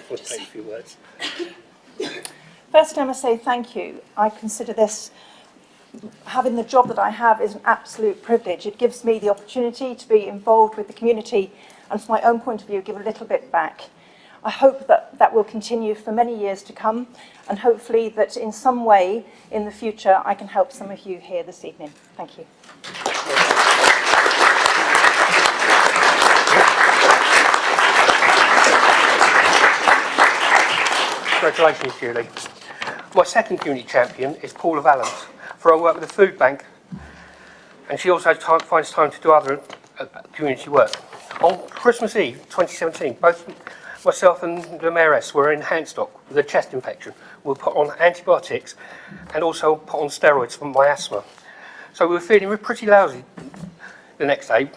We'll take a few words. First, I must say thank you. I consider this, having the job that I have, is an absolute privilege. It gives me the opportunity to be involved with the community and, from my own point of view, give a little bit back. I hope that that will continue for many years to come, and hopefully that in some way in the future I can help some of you here this evening. Thank you. Congratulations, Julie. My second community champion is Paula Valance, for her work with the food bank, and she also finds time to do other community work. On Christmas Eve 2017, both myself and the Mayoress were in Handstock with a chest infection. We were put on antibiotics and also put on steroids for my asthma. So we were feeling pretty lousy the next day.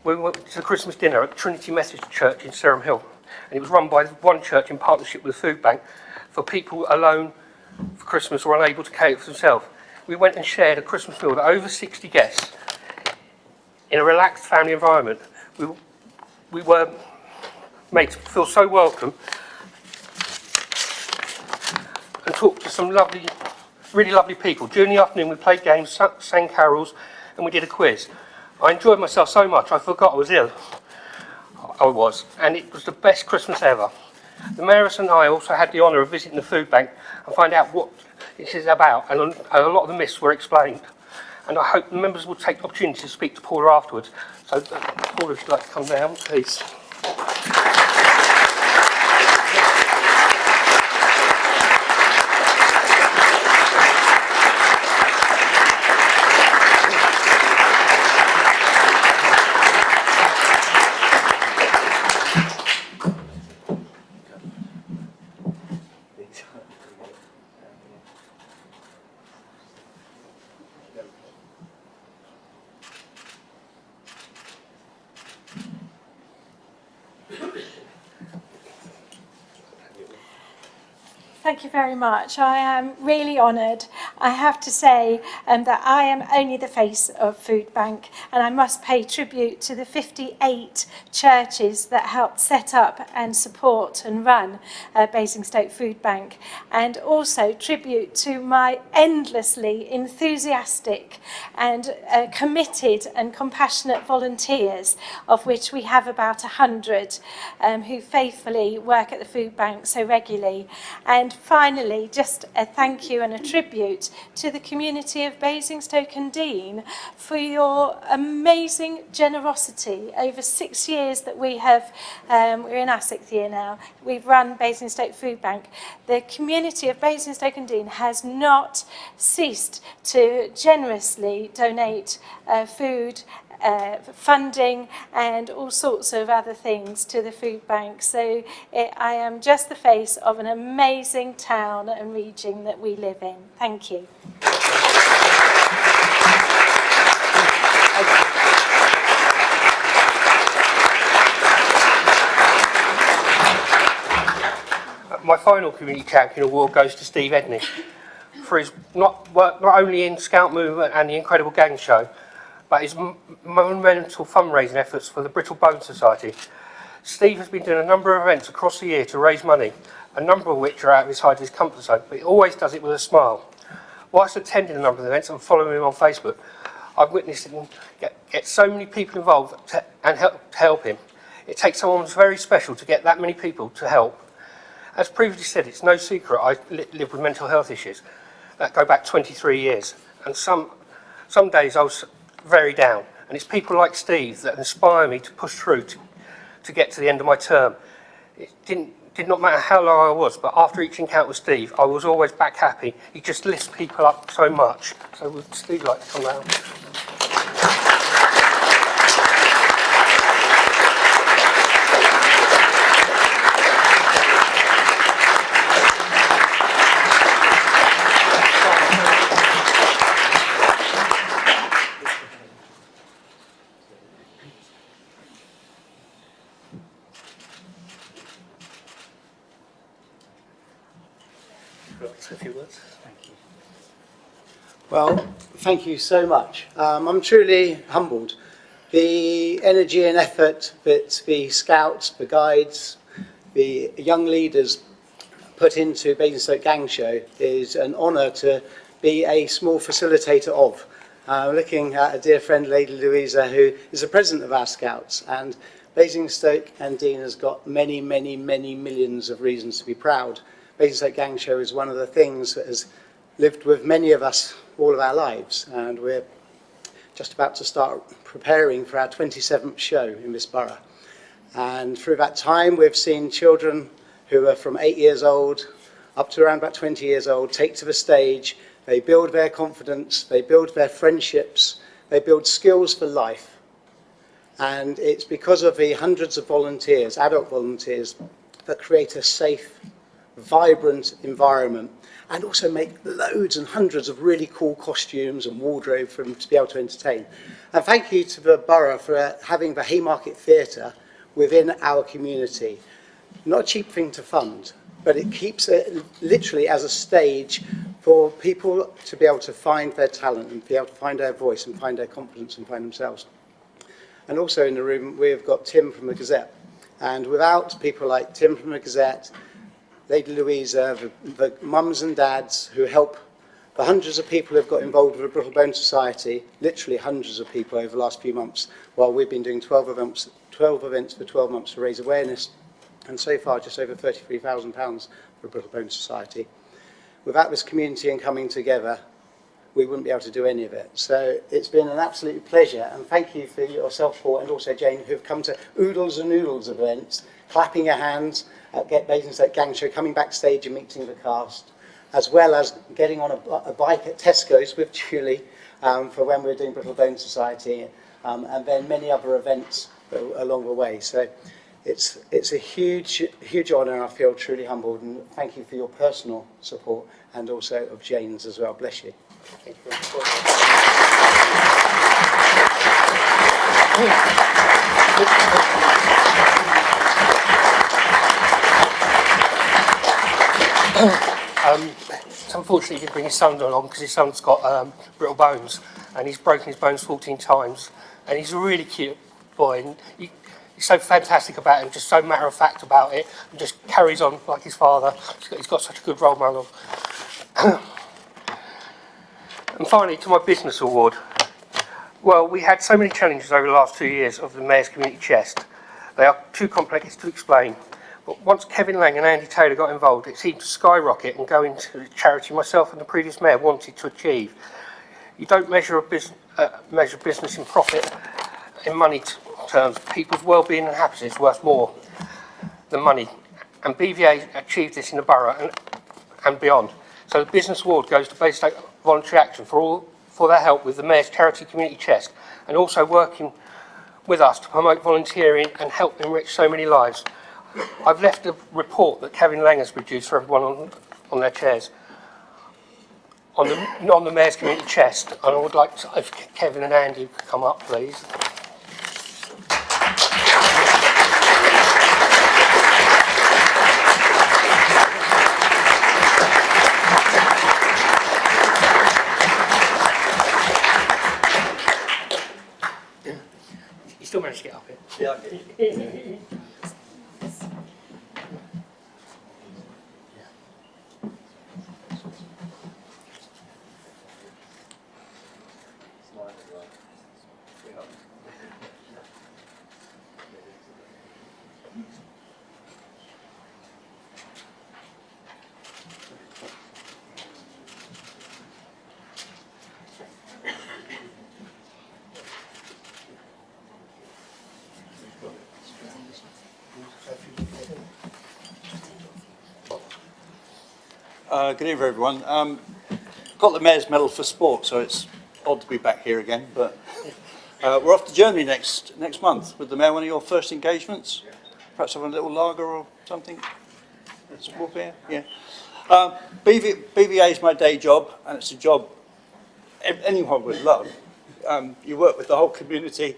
We went to the Christmas dinner at Trinity Methodist Church in Surham Hill, and it was run by one church in partnership with the food bank for people alone for Christmas or unable to cater for themselves. We went and shared a Christmas meal with over 60 guests in a relaxed family environment. We were made to feel so welcome and talked to some lovely, really lovely people. During the afternoon we played games, sang carols and we did a quiz. I enjoyed myself so much I forgot I was ill. And it was the best Christmas ever. The Mayoress and I also had the honour of visiting the food bank and find out what this is about, and a lot of the myths were explained. And I hope the members will take the opportunity to speak to Paula afterwards. So, Paula, if you'd like to come down, please. Thank you very much. I am really honoured. I have to say that I am only the face of Food Bank, and I must pay tribute to the 58 churches that helped set up and support and run Basingstoke Food Bank, and also tribute to my endlessly enthusiastic and committed and compassionate volunteers, of which we have about 100 who faithfully work at the food bank so regularly. And finally, just a thank you and a tribute to the community of Basingstoke and Dean for your amazing generosity over 6 years that we have, we're in our 6th year now, we've run Basingstoke Food Bank. The community of Basingstoke and Dean has not ceased to generously donate food, funding and all sorts of other things to the food bank. So I am just the face of an amazing town and region that we live in. Thank you. My final Community Champion Award goes to Steve Edney for his not only in Scout Movement and the Incredible Gang Show, but his monumental fundraising efforts for the Brittle Bone Society. Steve has been doing a number of events across the year to raise money, a number of which are outside his comfort zone, but he always does it with a smile. Whilst attending a number of events and following him on Facebook, I've witnessed him get so many people involved to help him. It takes someone who's very special to get that many people to help. As previously said, it's no secret I live with mental health issues that go back 23 years, and some days I was very down, and it's people like Steve that inspire me to push through to get to the end of my term. It did not matter how long I was, but after each encounter with Steve, I was always back happy. He just lifts people up so much. So would Steve like to come round? A few words. Thank you. Well, thank you so much. I'm truly humbled. The energy and effort that the scouts, the guides, the young leaders put into Basingstoke Gang Show is an honour to be a small facilitator of. Looking at a dear friend, Lady Louisa, who is the president of our scouts, and Basingstoke and Dean has got many, many, many millions of reasons to be proud. Basingstoke Gang Show is one of the things that has lived with many of us all of our lives, and we're just about to start preparing for our 27th show in this borough. And through that time, we've seen children who are from 8 years old up to around about 20 years old take to the stage. They build their confidence, they build their friendships, they build skills for life. And it's because of the hundreds of volunteers, adult volunteers, that create a safe, vibrant environment, and also make loads and hundreds of really cool costumes and wardrobe for them to be able to entertain. And thank you to the borough for having the Haymarket Theatre within our community. Not a cheap thing to fund, but it keeps it literally as a stage for people to be able to find their talent and be able to find their voice and find their confidence and find themselves. And also in the room we've got Tim from the Gazette, And without people like Tim from the Gazette, Lady Louisa, the mums and dads who help the hundreds of people who've got involved with the Brittle Bone Society, literally hundreds of people over the last few months, while we've been doing 12 events for 12 months to raise awareness, and so far just over £33,000 for the Brittle Bone Society. Without this community and coming together, we wouldn't be able to do any of it. So it's been an absolute pleasure, and thank you for yourself, Paul, and also Jane, who've come to Oodles and Noodles events, clapping your hands at Get Basingstoke Gang Show, coming backstage and meeting the cast, as well as getting on a bike at Tesco's with Julie for when we were doing Brittle Bone Society, and then many other events along the way. So it's a huge honour, and I feel truly humbled, and thank you for your personal support, and also of Jane's as well. Bless you. Thank you very Unfortunately, he didn't bring his son along because his son's got brittle bones, and he's broken his bones 14 times. And he's a really cute boy, and he's so fantastic about it, and just so matter of fact about it, and just carries on like his father. He's got such a good role model. And finally, to my business award. Well, we had so many challenges over the last 2 years of the Mayor's Community Chest. They are too complex to explain. But once Kevin Lang and Andy Taylor got involved, it seemed to skyrocket and go into the charity myself and the previous mayor wanted to achieve. You don't measure business in profit in money terms. People's well-being and happiness is worth more than money. And BVA achieved this in the borough and beyond. So the business award goes to Basingstoke Voluntary Action for their help with the Mayor's Charity Community Chest, and also working with us to promote volunteering and help enrich so many lives. I've left a report that Kevin Lang has produced for everyone on their chairs on the Mayor's Community Chest, and I would like to, if Kevin and Andy could come up, please. You still managed to get up here? Yeah, okay. Good evening, everyone. Got the Mayor's Medal for Sport, so it's odd to be back here again. But we're off to Germany next month with the Mayor. One of your first engagements? Perhaps have a little lager or something? Small beer? Yeah. BVA is my day job, and it's a job anyone would love. You work with the whole community.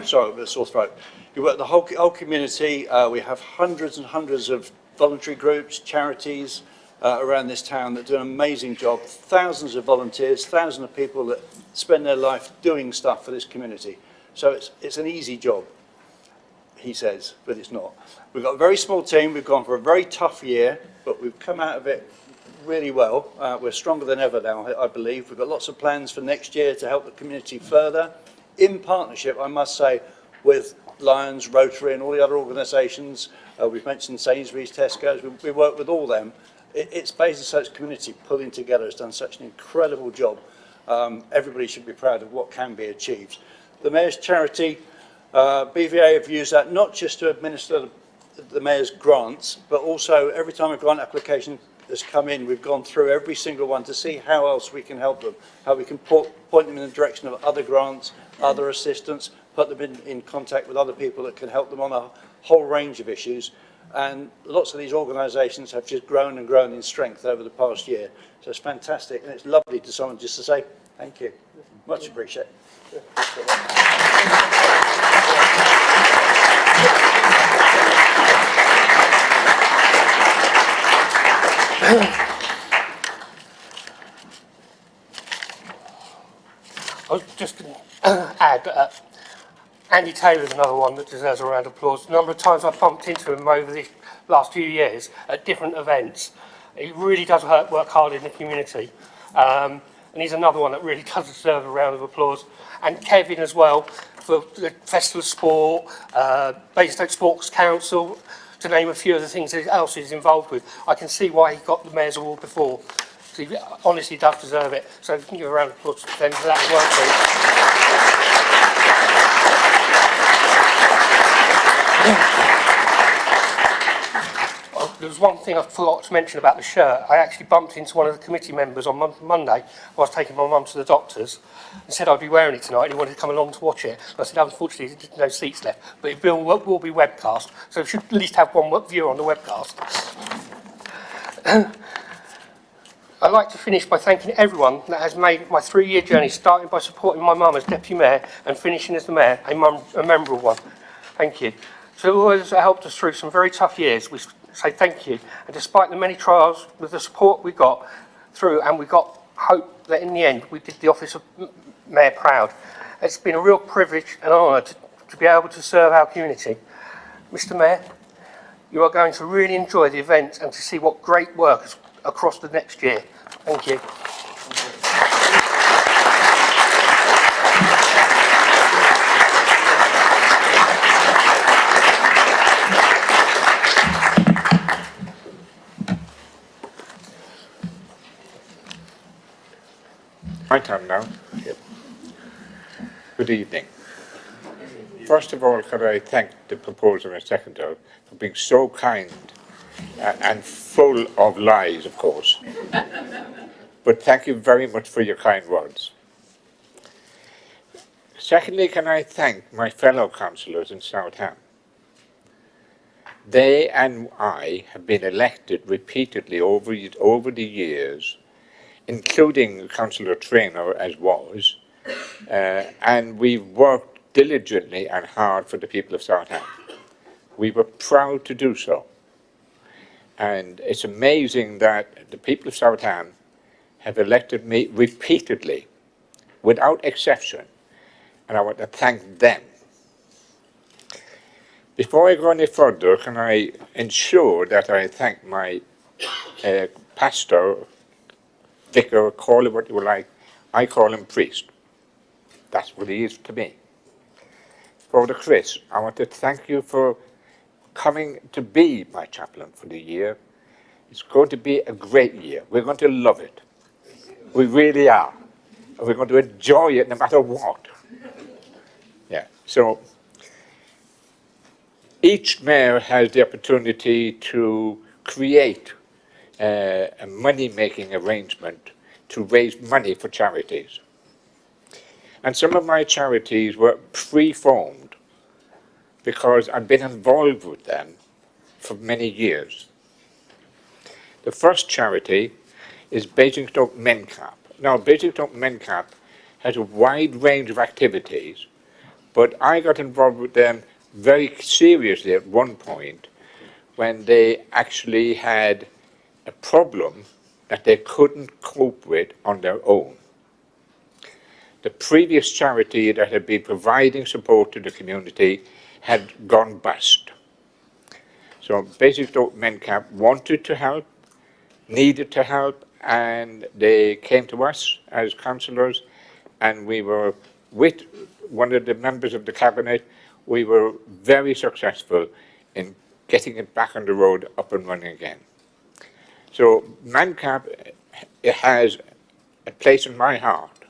Sorry, I've got a sore throat. You work with the whole community. We have hundreds and hundreds of voluntary groups, charities, around this town that do an amazing job. Thousands of volunteers, thousands of people that spend their life doing stuff for this community. So it's an easy job, he says, but it's not. We've got a very small team. We've gone for a very tough year, but we've come out of it really well. We're stronger than ever now, I believe. We've got lots of plans for next year to help the community further, in partnership, I must say, with Lions, Rotary and all the other organisations. We've mentioned Sainsbury's, Tesco's. We work with all them. It's Basingstoke's community pulling together has done such an incredible job. Everybody should be proud of what can be achieved. The Mayor's Charity, BVA have used that not just to administer the Mayor's grants, but also every time a grant application has come in, we've gone through every single one to see how else we can help them, how we can point them in the direction of other grants, other assistance, put them in contact with other people that can help them on a whole range of issues. And lots of these organisations have just grown and grown in strength over the past year. So it's fantastic, and it's lovely to someone just to say thank you. Much appreciated. I was just going to add that Andy Taylor's another one that deserves a round of applause. The number of times I've bumped into him over the last few years at different events, he really does work hard in the community. And he's another one that really does deserve a round of applause. And Kevin as well, for the Festival of Sport, Basingstoke Sports Council, to name a few of the things else he's involved with. I can see why he got the Mayor's Award before. He honestly does deserve it. So if you can give a round of applause to them for that as well, please. There was one thing I forgot to mention about the shirt. I actually bumped into one of the committee members on Monday while I was taking my mum to the doctor's and said I'd be wearing it tonight and he wanted to come along to watch it. And I said, unfortunately, there's no seats left, but it will be webcast, so we should at least have one viewer on the webcast. I'd like to finish by thanking everyone that has made my 3-year journey, starting by supporting my mum as Deputy Mayor and finishing as the Mayor, a memorable one. Thank you. To all those that helped us through some very tough years, we say thank you. And despite the many trials, with the support we got through, and we got hope that in the end we did the office of Mayor proud. It's been a real privilege and honour to be able to serve our community. Mr. Mayor, you are going to really enjoy the event and to see what great work is across the next year. Thank you. My turn now. Yep. Good evening. First of all, could I thank the proposer and seconder for being so kind and full of lies, of course. But thank you very much for your kind words. Secondly, can I thank my fellow councillors in Southam. They and I have been elected repeatedly over the years, including Councillor Traynor as was, and we've worked diligently and hard for the people of Southam. We were proud to do so. And it's amazing that the people of Southam have elected me repeatedly, without exception, and I want to thank them. Before I go any further, can I ensure that I thank my pastor, vicar, call it what you like. I call him priest. That's what he is to me. Father Chris, I want to thank you for coming to be my chaplain for the year. It's going to be a great year. We're going to love it. We really are. And we're going to enjoy it no matter what. Yeah. So each mayor has the opportunity to create a money-making arrangement to raise money for charities. And some of my charities were pre-formed because I've been involved with them for many years. The first charity is Basingstoke MenCap. Now, Basingstoke MenCap has a wide range of activities, but I got involved with them very seriously at one point when they actually had a problem that they couldn't cope with on their own. The previous charity that had been providing support to the community had gone bust. So Basingstoke MenCap wanted to help, needed to help, and they came to us as councillors, and we were with one of the members of the cabinet. We were very successful in getting it back on the road, up and running again. So MenCap, it has a place in my heart,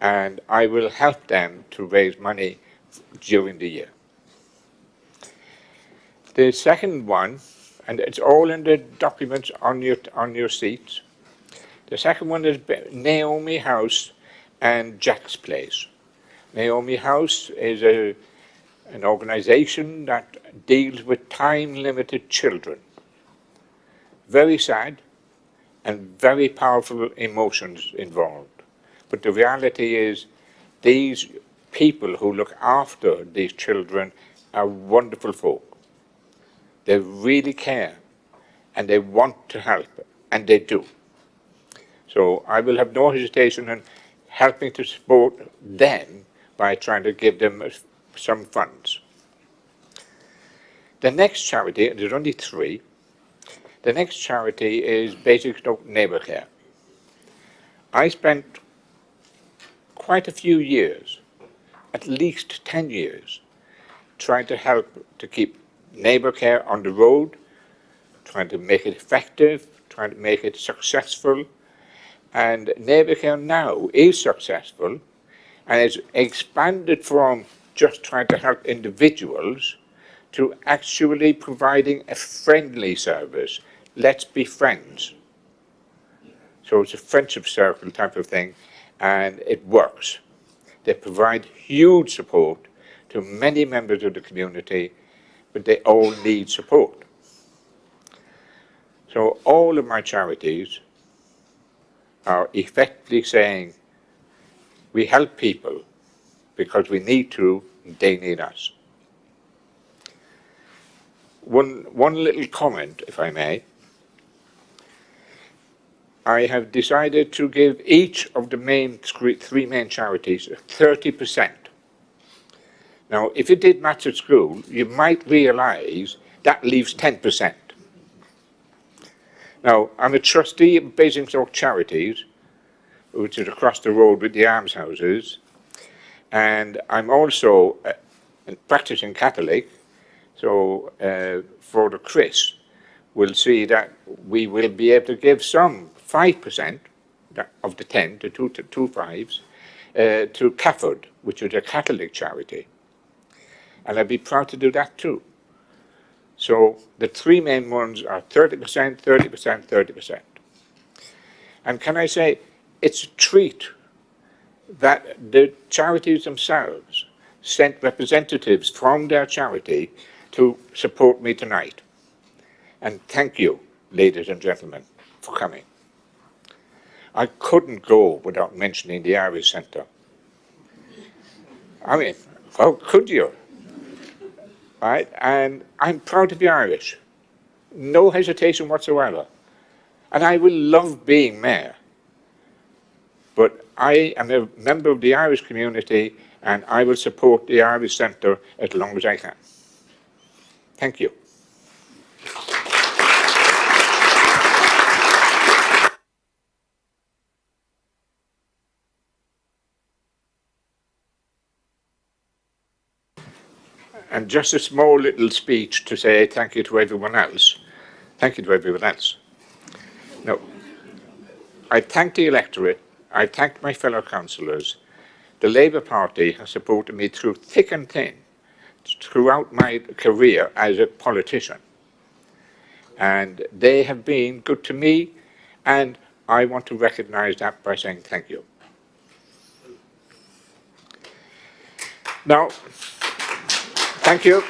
and I will help them to raise money during the year. The second one, and it's all in the documents on your seats. The second one is Naomi House and Jack's Place. Naomi House is an organisation that deals with time-limited children. Very sad and very powerful emotions involved. But the reality is these people who look after these children are wonderful folk. They really care and they want to help, and they do. So I will have no hesitation in helping to support them by trying to give them some funds. The next charity, and there's only 3, the next charity is Basingstoke Neighbour Care. I spent quite a few years, at least 10 years, trying to help to keep neighbour care on the road, trying to make it effective, trying to make it successful. And neighbour care now is successful and it's expanded from just trying to help individuals to actually providing a friendly service. Let's be friends. So it's a friendship circle type of thing, and it works. They provide huge support to many members of the community, but they all need support. So all of my charities are effectively saying, we help people because we need to, they need us. One little comment, if I may. I have decided to give each of the 3 main charities 30%. Now, if you did maths at school, you might realise that leaves 10%. Now, I'm a trustee of Basingstoke Charities, which is across the road with the almshouses, and I'm also a practicing Catholic, so for the Chris, we'll see that we will be able to give some 5% of the 10, the 2 5s, to CAFOD, which is a Catholic charity. And I'd be proud to do that too. So the 3 main ones are 30%, 30%, 30%. And can I say, it's a treat that the charities themselves sent representatives from their charity to support me tonight. And thank you, ladies and gentlemen, for coming. I couldn't go without mentioning the Irish Centre. I mean, how could you? Right? And I'm proud to be Irish. No hesitation whatsoever. And I will love being mayor. But I am a member of the Irish community and I will support the Irish Centre as long as I can. Thank you. And just a small little speech to say thank you to everyone else. Thank you to everyone else. No, I thank the electorate. I thank my fellow councillors. The Labour Party has supported me through thick and thin throughout my career as a politician. And they have been good to me, and I want to recognise that by saying thank you. Now, thank you.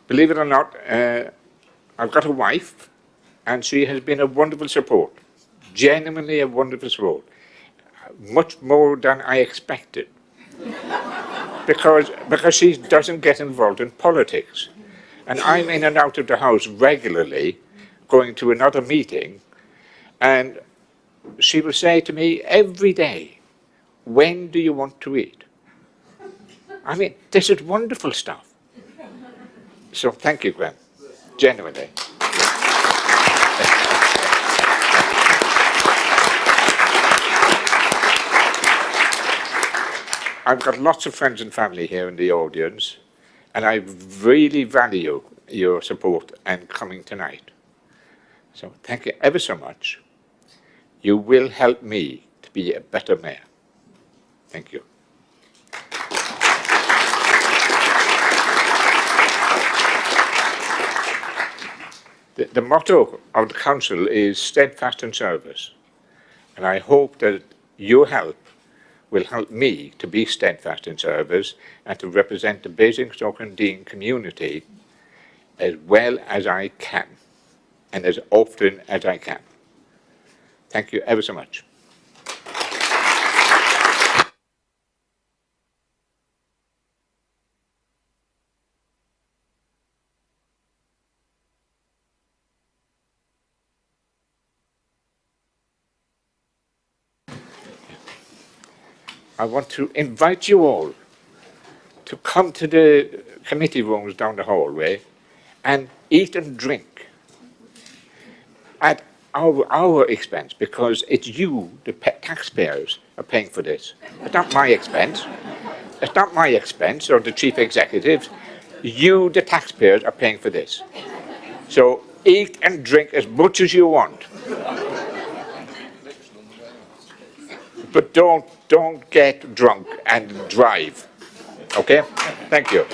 Believe it or not, I've got a wife, and she has been a wonderful support, genuinely a wonderful support, much more than I expected, because she doesn't get involved in politics. And I'm in and out of the house regularly, going to another meeting, and she will say to me every day, when do you want to eat? I mean, this is wonderful stuff. So thank you, Graham, genuinely. I've got lots of friends and family here in the audience, and I really value your support and coming tonight. So thank you ever so much. You will help me to be a better mayor. Thank you. The motto of the council is steadfast in service, and I hope that your help will help me to be steadfast in service and to represent the Basingstoke and Dean community as well as I can and as often as I can. Thank you ever so much. I want to invite you all to come to the committee rooms down the hallway and eat and drink at our expense, because it's you, the taxpayers, are paying for this. It's not my expense. It's not my expense or the chief executive's. You, the taxpayers, are paying for this. So eat and drink as much as you want. But don't get drunk and drive. Okay? Thank you.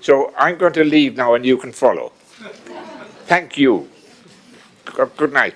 So I'm going to leave now and you can follow. Thank you. Good night.